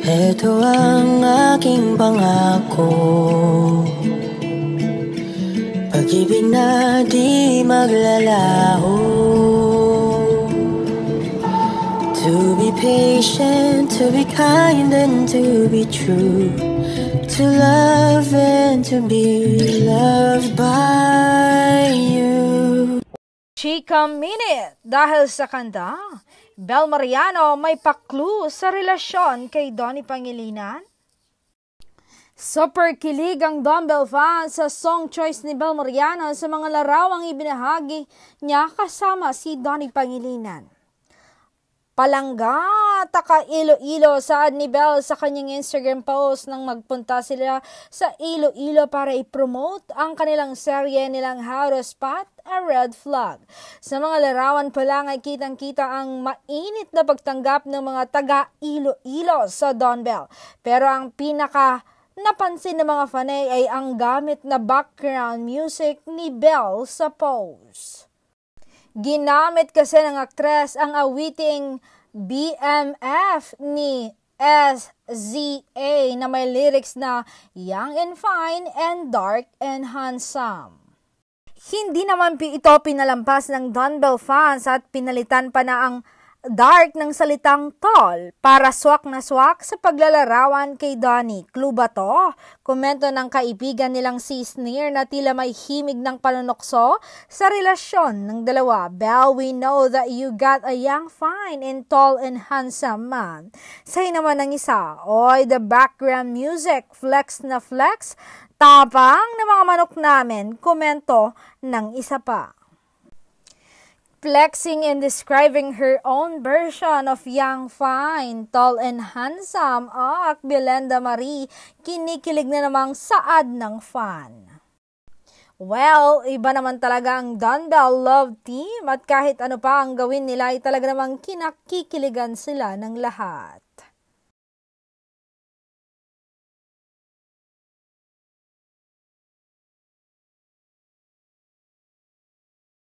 Ito ang aking pangako, pag-ibig na di maglalaho. To be patient, to be kind and to be true, to love and to be loved by you. Chika Minute, dahil sa kanta, Bel Mariano may pa-clue sa relasyon kay Donnie Pangilinan. Super kilig ang Dumbbell fans sa song choice ni Bel Mariano sa mga larawang ibinahagi niya kasama si Donnie Pangilinan. Palangga, taka Iloilo, saad ni Bel sa kanyang Instagram post nang magpunta sila sa Iloilo para i-promote ang kanilang serye nilang How to Spot a Red Flag. Sa mga larawan pa lang ay kitang-kita ang mainit na pagtanggap ng mga taga Iloilo sa Dumbbell. Pero ang pinaka napansin ng mga fanay ay ang gamit na background music ni Bel sa post. Ginamit kasi ng aktres ang awiting BMF ni SZA na may lyrics na Young and Fine and Dark and Handsome. Hindi naman ito pinalampas ng Dumbbell fans at pinalitan pa na ang dark ng salitang tall para swak na swak sa paglalarawan kay Donnie. Clue ba to? Komento ng kaibigan nilang si Sneer na tila may himig ng panunokso sa relasyon ng dalawa. Bel, we know that you got a young, fine, and tall and handsome man. Say naman ng isa, oy, the background music, flex na flex, tapang na mga manok namin. Komento ng isa pa. Flexing and describing her own version of young, fine, tall, and handsome, Belenda Marie, kinikilig na namang saad ng fan. Well, iba naman talaga ang Dumbbell Love Team at kahit ano pa ang gawin nila ay talaga namang kinakikiligan sila ng lahat.